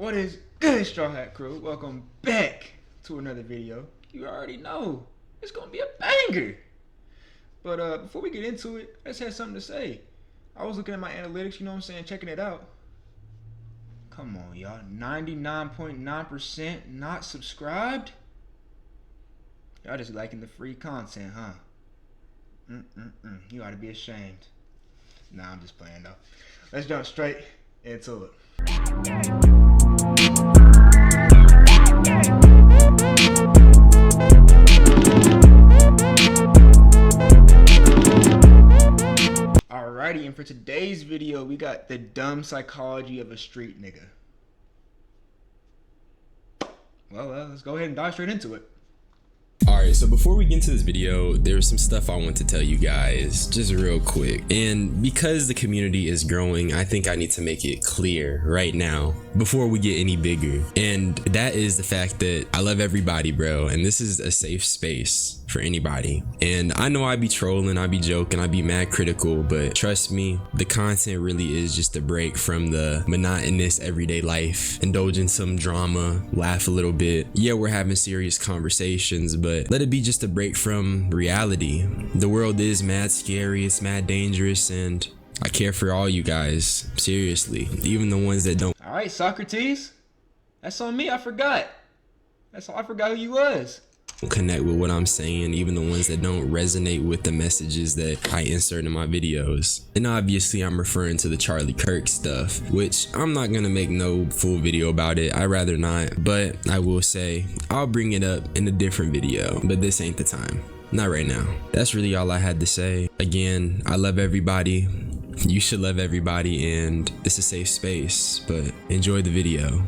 What is good, Straw Hat Crew? Welcome back to another video. You already know it's gonna be a banger. But before we get into it, I just had something to say. I was looking at my analytics, you know what I'm saying, checking it out. Come on, y'all. 99.9% not subscribed? Y'all just liking the free content, huh? You ought to be ashamed. Nah, I'm just playing though. Let's jump straight into it. Alrighty, and for today's video, we got the dumb psychology of a street nigga. Well, let's go ahead and dive straight into it. Alright, so before we get into this video, there's some stuff I want to tell you guys, just real quick. And because the community is growing, I think I need to make it clear right now, before we get any bigger. And that is the fact that I love everybody, bro, and this is a safe space for anybody. And I know I be trolling, I be joking, I be mad critical, but trust me, the content really is just a break from the monotonous everyday life. Indulge in some drama, laugh a little bit. Yeah, we're having serious conversations, but let it be just a break from reality. The world is mad scary, it's mad dangerous, and I care for all you guys, seriously, even the ones that don't. All right, Socrates, that's on me. I forgot who you was. Connect with what I'm saying, even the ones that don't resonate with the messages that I insert in my videos. And obviously I'm referring to the Charlie Kirk stuff, which I'm not gonna make no full video about it. I'd rather not, but I will say I'll bring it up in a different video, but this ain't the time. Not right now. That's really all I had to say. Again, I love everybody. You should love everybody, and it's a safe space, but enjoy the video.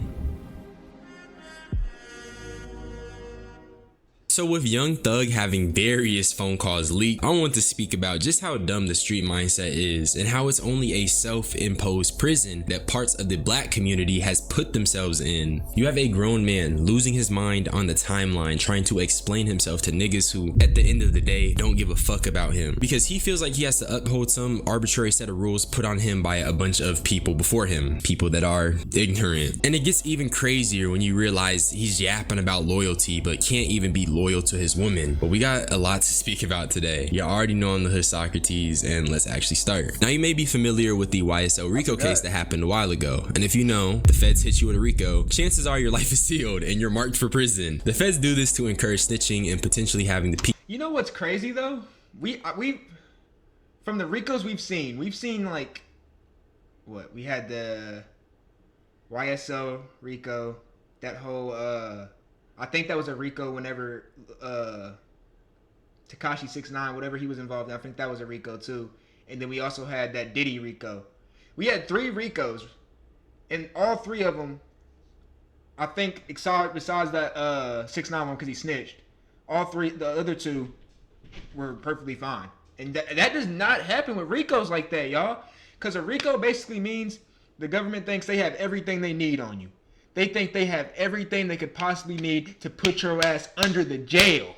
So with Young Thug having various phone calls leaked, I want to speak about just how dumb the street mindset is and how it's only a self-imposed prison that parts of the black community has put themselves in. You have a grown man losing his mind on the timeline trying to explain himself to niggas who, at the end of the day, don't give a fuck about him because he feels like he has to uphold some arbitrary set of rules put on him by a bunch of people before him, people that are ignorant. And it gets even crazier when you realize he's yapping about loyalty but can't even be loyal to his woman. But we got a lot to speak about today. You already know I'm the hood Socrates, and let's actually start. Now, you may be familiar with the YSL Rico case that happened a while ago, and if you know the feds hit you with a Rico, chances are your life is sealed and you're marked for prison. The feds do this to encourage snitching and potentially having the You know what's crazy though? We from the Ricos we've seen like what we had the YSL Rico, that whole I think that was a Rico whenever Tekashi 6ix9ine, whatever he was involved in, I think that was a Rico too. And then we also had that Diddy Rico. We had 3 Ricos, and all 3 of them, I think, besides that 6ix9ine one because he snitched, all 3, the other 2 were perfectly fine. And that does not happen with Ricos like that, y'all. Because a Rico basically means the government thinks they have everything they need on you. They think they have everything they could possibly need to put your ass under the jail.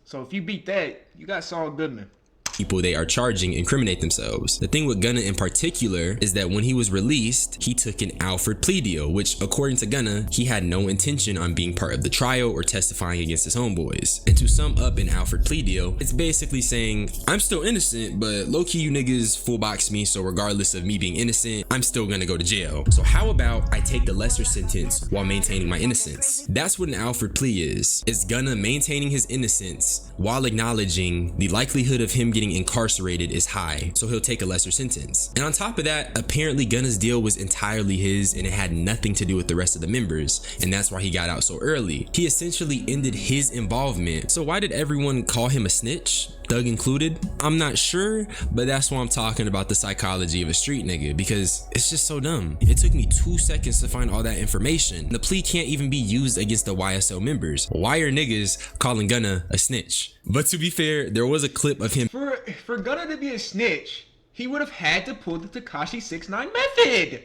So if you beat that, you got Saul Goodman. People they are charging incriminate themselves. The thing with Gunna in particular is that when he was released, he took an Alford plea deal, which according to Gunna, he had no intention on being part of the trial or testifying against his homeboys. And to sum up an Alford plea deal, it's basically saying, I'm still innocent, but low-key you niggas full box me, so regardless of me being innocent, I'm still gonna go to jail. So how about I take the lesser sentence while maintaining my innocence? That's what an Alford plea is. It's Gunna maintaining his innocence while acknowledging the likelihood of him getting incarcerated is high, so he'll take a lesser sentence. And on top of that, apparently Gunna's deal was entirely his and it had nothing to do with the rest of the members, and that's why he got out so early. He essentially ended his involvement. So why did everyone call him a snitch, Thug included? I'm not sure, but that's why I'm talking about the psychology of a street nigga, because it's just so dumb. It took me 2 seconds to find all that information. The plea can't even be used against the YSL members. Why are niggas calling Gunna a snitch? But to be fair, there was a clip of him. For Gunna to be a snitch, he would have had to pull the Tekashi 6ix9ine method.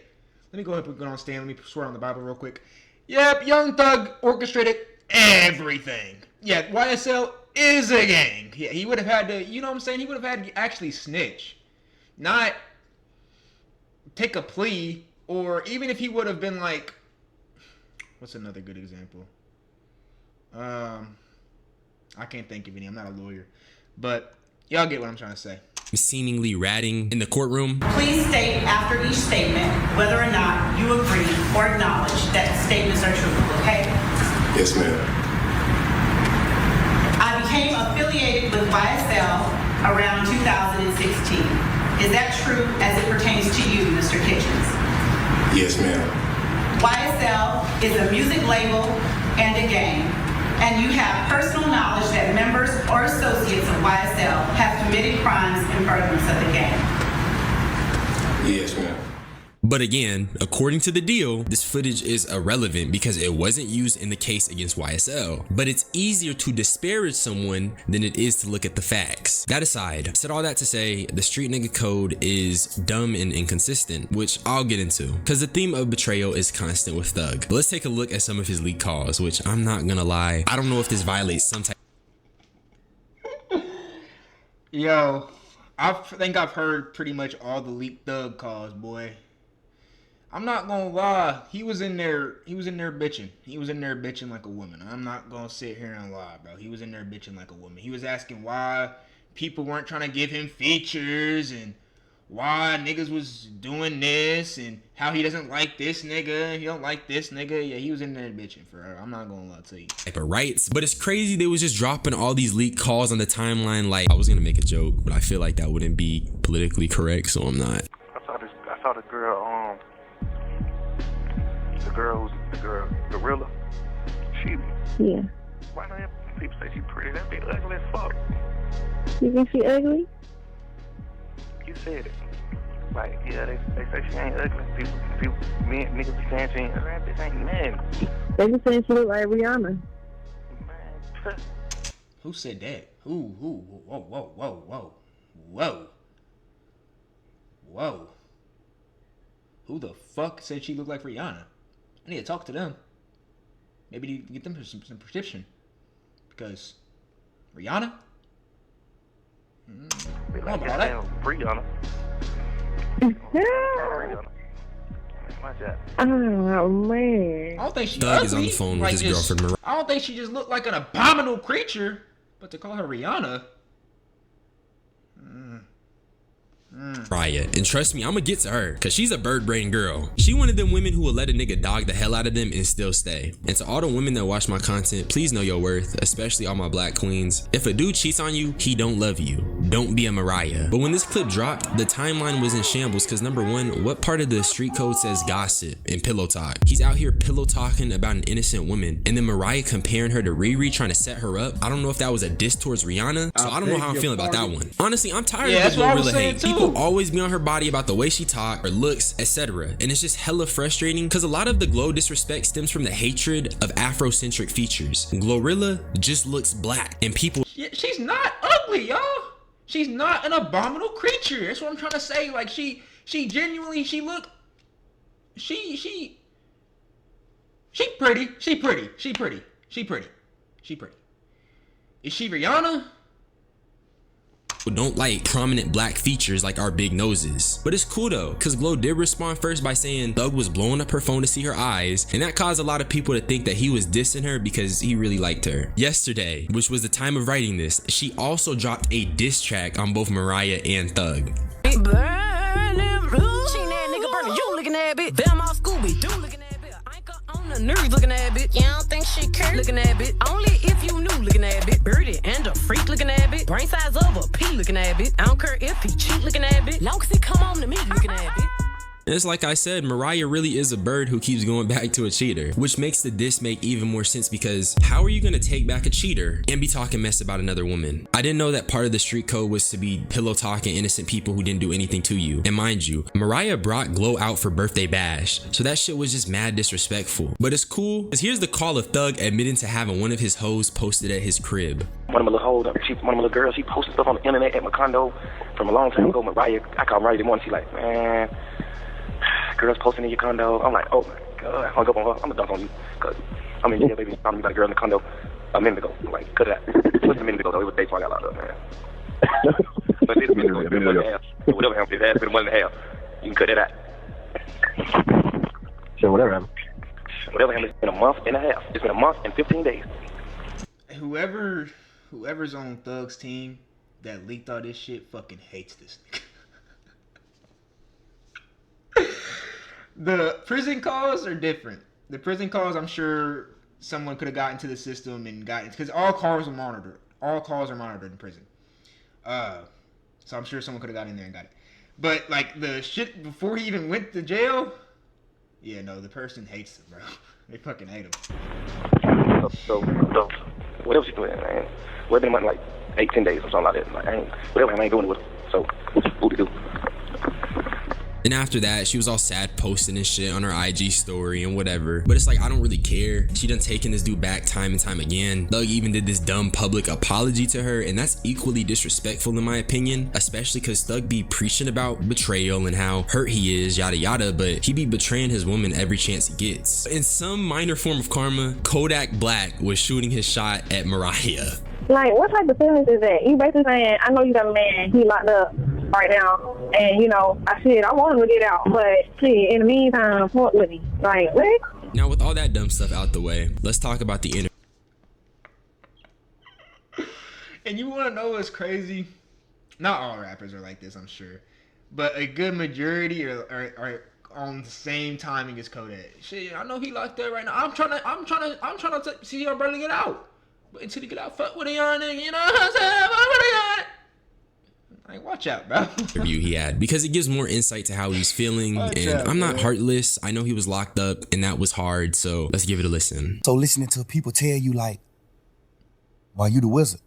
Let me go ahead and put it on stand. Let me swear on the Bible real quick. Yep, Young Thug orchestrated everything. Yeah, YSL is a gang. Yeah, he would have had to, you know what I'm saying? He would have had to actually snitch. Not take a plea Or even if he would have been like, what's another good example? I can't think of any. I'm not a lawyer, but y'all get what I'm trying to say. Seemingly ratting in the courtroom. Please state after each statement whether or not you agree or acknowledge that the statements are truthful, okay? Yes, ma'am. I became affiliated with YSL around 2016. Is that true as it pertains to you, Mr. Kitchens? Yes, ma'am. YSL is a music label and a gang, and you have personal knowledge that members or associates of YSL have committed crimes in furtherance of the gang. Yes, ma'am. But again, according to the deal, this footage is irrelevant because it wasn't used in the case against YSL. But it's easier to disparage someone than it is to look at the facts. That aside, I said all that to say the street nigga code is dumb and inconsistent, which I'll get into because the theme of betrayal is constant with Thug. But let's take a look at some of his leaked calls, which I'm not gonna lie, I don't know if this violates some type. Yo, I think I've heard pretty much all the leaked Thug calls, boy. I'm not gonna lie, he was in there bitching. He was in there bitching like a woman. I'm not gonna sit here and lie, bro. He was in there bitching like a woman. He was asking why people weren't trying to give him features and why niggas was doing this and how he doesn't like this nigga. He don't like this nigga. Yeah, he was in there bitching for her. I'm not gonna lie to you. Type of rights, but it's crazy they was just dropping all these leaked calls on the timeline. Like, I was gonna make a joke, but I feel like that wouldn't be politically correct, so I'm not. I saw the girl, the girl, Gorilla. Yeah. Why don't people say she pretty? That be ugly as fuck. You think she ugly? You said it. Like, yeah, they say she ain't ugly. Men, niggas be saying she ain't ugly. That bitch ain't men. They be saying she look like Rihanna. Man, Who said that? Who? Whoa. Who the fuck said she looked like Rihanna? I need to talk to them. Maybe to get them some prescription. Because Rihanna? be Come like, on, bro, that- Brianna. Brianna. My job. Oh man. I don't think she Thug is ugly, on the phone with like his just- girlfriend, Mariah. I don't think she just looked like an abominable creature. But to call her Rihanna, Mariah. And trust me, I'ma get to her because she's a bird brain girl. She one of them women who will let a nigga dog the hell out of them and still stay. And to all the women that watch my content, please know your worth, especially all my black queens. If a dude cheats on you, he don't love you. Don't be a Mariah. But when this clip dropped, the timeline was in shambles because number one, what part of the street code says gossip and pillow talk? He's out here pillow talking about an innocent woman, and then Mariah comparing her to Riri, trying to set her up. I don't know if that was a diss towards Rihanna, so I don't know how I'm feeling about that one. Honestly, I'm tired Yeah, of that's the what I was Glorilla saying hate. too. People always be on her body about the way she talk, her looks, etc. And it's just hella frustrating because a lot of the Glow disrespect stems from the hatred of Afrocentric features. Glorilla just looks black, and people she's not ugly, y'all. She's not an abominable creature. That's what I'm trying to say. Like she genuinely, she pretty. Is she Rihanna? don't like prominent black features like our big noses. But it's cool though, because Glow did respond first by saying Thug was blowing up her phone to see her eyes, and that caused a lot of people to think that he was dissing her because he really liked her. Yesterday, which was the time of writing this, she also dropped a diss track on both Mariah and Thug. Burning roof. She that nigga burning you looking at bitch. Them all Scooby Doo looking at bitch. Anchor on the nerves looking at bitch. You don't think she care looking at bitch. Only if you knew looking at bitch. Birdie and a freak looking at bitch. Brain size of a pea looking at bitch. I don't care if he cheat looking at bitch. Long as he come on to me looking at bitch. And it's like I said, Mariah really is a bird who keeps going back to a cheater, which makes the diss make even more sense because how are you gonna take back a cheater and be talking mess about another woman? I didn't know that part of the street code was to be pillow talking innocent people who didn't do anything to you. And mind you, Mariah brought Glow out for birthday bash, so that shit was just mad disrespectful. But it's cool, because here's the call of Thug admitting to having one of his hoes posted at his crib. One of my little hoes, one of my little girls, she posted stuff on the internet at my condo from a long time ago. Mariah, I called Mariah this morning, she like, man, girls posting in your condo. I'm like, oh my God, I hung up on her. I'm gonna dunk on you. Cause I mean, yeah, baby, you found me about a girl in the condo a minute ago. I'm like, cut it out. It wasn't a minute ago though. It was a day before I got locked up, man. But it's a minute ago. It's been a month and a half. Whatever happened, it has been a month and a half. You can cut it out. So whatever happened. Whatever happened, it's been a month and a half. It's been a month and 15 days. Whoever's on Thug's team that leaked all this shit fucking hates this nigga. The prison calls are different. The prison calls, I'm sure someone could have got into the system and got it, because all calls are monitored. All calls are monitored in prison. So I'm sure someone could have got in there and got it. But like the shit before he even went to jail, yeah, no, the person hates him, bro. They fucking hate him. So what else you doing, man? Well, it's been like 8-10 days or something like that. Like, whatever, I ain't doing it with him. So, what to do? And after that, she was all sad posting and shit on her IG story and whatever. But it's like, I don't really care. She done taken this dude back time and time again. Thug even did this dumb public apology to her, and that's equally disrespectful in my opinion, especially because Thug be preaching about betrayal and how hurt he is, yada yada, but he be betraying his woman every chance he gets. In some minor form of karma, Kodak Black was shooting his shot at Mariah. Like, what type of feelings is that? You basically saying, I know you got a man, he locked up right now, and, you know, I want him to get out, but, shit, in the meantime, fuck with me. Like, what? Now, with all that dumb stuff out the way, let's talk about the interview. And you want to know what's crazy? Not all rappers are like this, I'm sure, but a good majority are on the same timing as Kodak. Shit, I know he locked up right now. I'm trying to see your brother get out. But until he get out, fuck with a young nigga, you know what I'm saying? Fuck with a young. Like, watch out, bro. Interview he had, because it gives more insight to how he's feeling. I'm not heartless. I know he was locked up and that was hard, so let's give it a listen. So listening to people tell you like, well, you the wizard,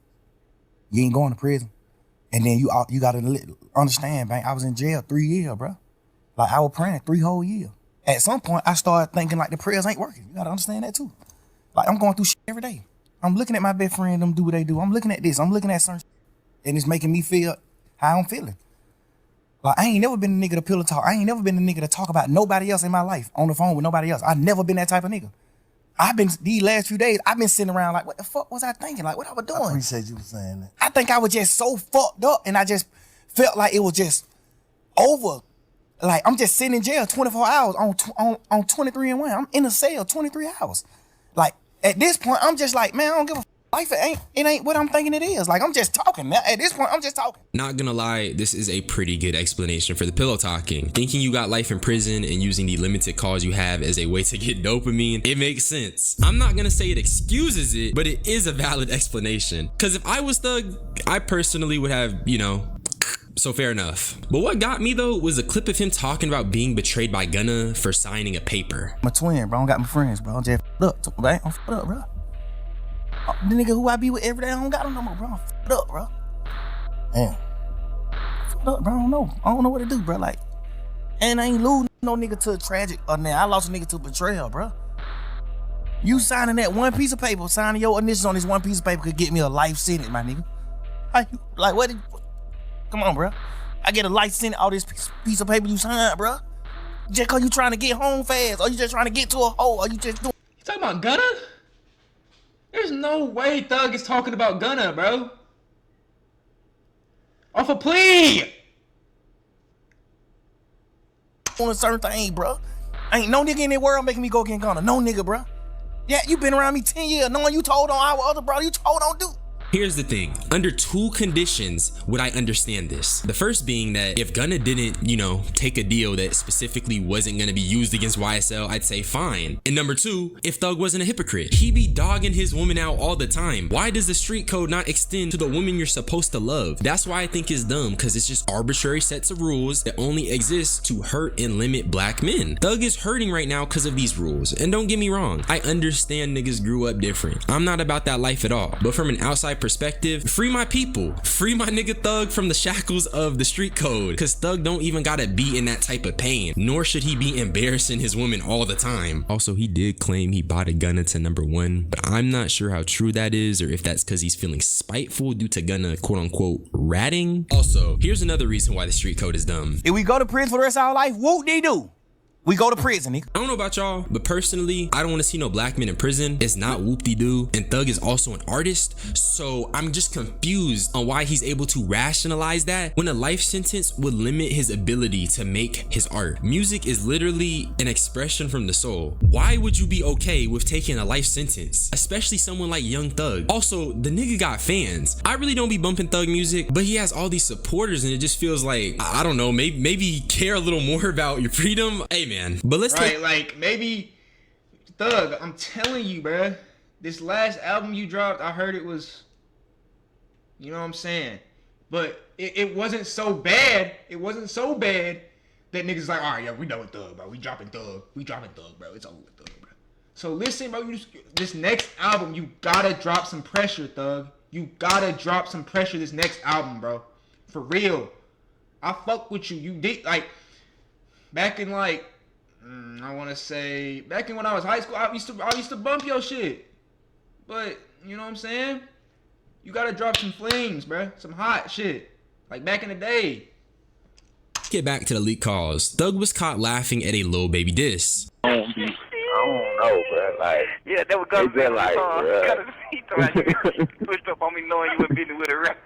you ain't going to prison, and then you gotta understand, man, I was in jail 3 years, bro. Like, I was praying 3 whole years. At some point, I started thinking like the prayers ain't working. You gotta understand that too. Like, I'm going through shit every day. I'm looking at my best friend, them do what they do. I'm looking at this. I'm looking at certain shit, and it's making me feel how I'm feeling. Like, I ain't never been a nigga to pillow talk. I ain't never been a nigga to talk about nobody else in my life on the phone with nobody else. I never been that type of nigga. These last few days, I've been sitting around like, what the fuck was I thinking? Like, what I was doing? I appreciate you saying that. I think I was just so fucked up, and I just felt like it was just over. Like, I'm just sitting in jail 24 hours on 23 and 1. I'm in a cell 23 hours. Like, at this point, I'm just like, man, I don't give a life. It ain't what I'm thinking it is. Like, I'm just talking. At this point, I'm just talking. Not gonna lie, this is a pretty good explanation for the pillow talking. Thinking you got life in prison and using the limited calls you have as a way to get dopamine, it makes sense. I'm not gonna say it excuses it, but it is a valid explanation. Because if I was Thug, I personally would have, you know, so fair enough. But what got me though was a clip of him talking about being betrayed by Gunna for signing a paper. My twin, bro. I don't got my friends, bro. I'm just fucked up, man. I'm fucked up, bro. The nigga who I be with every day, I don't got him no more, bro. I'm fucked up, bro. Damn. Fucked up, bro. I don't know what to do, bro. Like, and I ain't lose no nigga to a tragic or now. I lost a nigga to betrayal, bro. You signing that one piece of paper, signing your initials on this one piece of paper could get me a life sentence, my nigga. Like, what? Come on, bro. I get a life sentence, all this piece of paper you signed, bro. Just cause you trying to get home fast, or you just trying to get to a hole, or you just doing. You talking about Gunna? There's no way Thug is talking about Gunna, bro. Off a plea. On a certain thing, bro. Ain't no nigga in the world making me go get Gunna. No nigga, bro. Yeah, you been around me 10 years, knowing you told on our other brother, you told on dude. Here's the thing, under 2 conditions would I understand this. The first being that if Gunna didn't, you know, take a deal that specifically wasn't gonna be used against YSL, I'd say fine. And number 2, if Thug wasn't a hypocrite. He be dogging his woman out all the time. Why does the street code not extend to the woman you're supposed to love? That's why I think it's dumb, because it's just arbitrary sets of rules that only exist to hurt and limit black men. Thug is hurting right now because of these rules. And don't get me wrong, I understand niggas grew up different. I'm not about that life at all. But from an outside perspective, free my people. Free my nigga Thug from the shackles of the street code, cause Thug don't even gotta be in that type of pain, nor should he be embarrassing his woman all the time. Also, he did claim he bought a Gunna to #1, but I'm not sure how true that is, or if that's cause he's feeling spiteful due to Gunna quote unquote ratting. Also, here's another reason why the street code is dumb. If we go to prison for the rest of our life, whoop-de-doo. We go to prison, nigga. I don't know about y'all, but personally, I don't want to see no black men in prison. It's not whoop-de-doo, and Thug is also an artist, so I'm just confused on why he's able to rationalize that when a life sentence would limit his ability to make his art. Music is literally an expression from the soul. Why would you be okay with taking a life sentence, especially someone like Young Thug? Also, the nigga got fans. I really don't be bumping Thug music, but he has all these supporters, and it just feels like, I don't know, maybe care a little more about your freedom. Hey, man, but let's Right, like maybe Thug, I'm telling you, bruh, this last album you dropped, I heard it was, you know what I'm saying, but it wasn't so bad. It wasn't so bad that niggas like, all right, yeah, we done with Thug, bro. We dropping Thug, bro. It's over with Thug, bro. So listen, bro, this next album, you gotta drop some pressure, Thug. You gotta drop some pressure this next album, bro. For real. I fuck with you. You did, like, back in like, I want to say back in when I was high school, I used to bump your shit, but you know what I'm saying? You gotta drop some flames, bruh, some hot shit, like back in the day. get back to the leak calls. Thug was caught laughing at a Lil Baby diss. I don't know, bro. Like, Yeah, that was gonna be like, he pushed up on me knowing you were busy with a rap.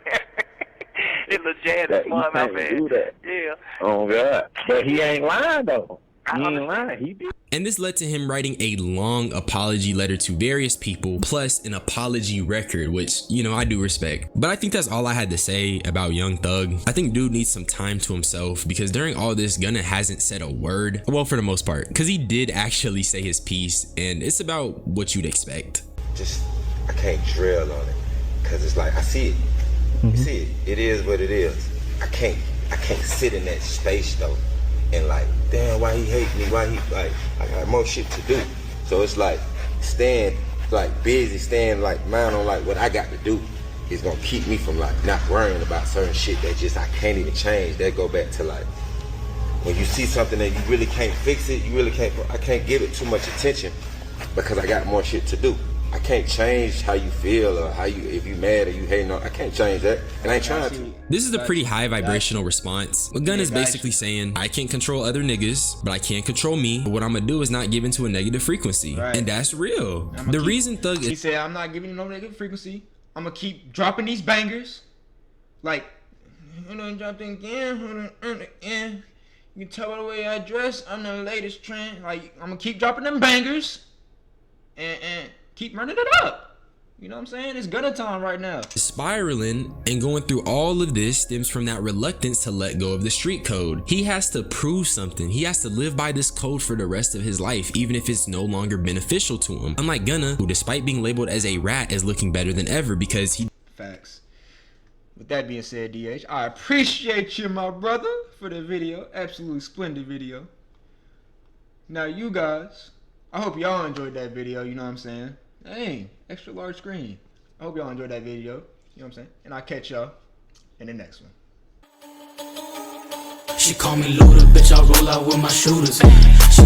It little jazz that, smart you my can't man. do that. Yeah. Oh God, but he ain't lying though. He ain't lying. He did. And this led to him writing a long apology letter to various people, plus an apology record, which, you know, I do respect. But I think that's all I had to say about Young Thug. I think dude needs some time to himself, because during all this, Gunna hasn't said a word. Well, for the most part, because he did actually say his piece, and it's about what you'd expect. Just, I can't drill on it, because it's like, I see it. You see it. It is what it is. I can't sit in that space though and like, damn, why he hate me? Why he, like, I got more shit to do. So it's like staying like busy, staying like mind on like what I got to do is gonna keep me from like not worrying about certain shit that just I can't even change. That go back to like when you see something that you really can't fix it, you really can't, I can't give it too much attention because I got more shit to do. I can't change how you feel or how you, if you mad or you hating on, I can't change that, and I ain't trying to. This is a pretty high vibrational response. What Gunna is basically saying, I can't control other niggas, but I can't control me. But what I'm gonna do is not give into a negative frequency. Right. And that's real. The reason Thug He is said, I'm not giving you no negative frequency. I'm gonna keep dropping these bangers. Like, you know, dropped again, again. You can tell by the way I dress, I'm the latest trend. Like, I'm gonna keep dropping them bangers and keep running it up. You know what I'm saying? It's Gunna time right now. spiraling, and going through all of this stems from that reluctance to let go of the street code. He has to prove something. He has to live by this code for the rest of his life, even if it's no longer beneficial to him. Unlike Gunna, who despite being labeled as a rat is looking better than ever because he Facts. With that being said, DH, I appreciate you, my brother, for the video. Absolutely splendid video. Now, you guys, I hope y'all enjoyed that video, you know what I'm saying? Dang, extra large screen. I hope y'all enjoyed that video, you know what I'm saying? And I'll catch y'all in the next one. She call me Luda, bitch, I roll out with my shooters. She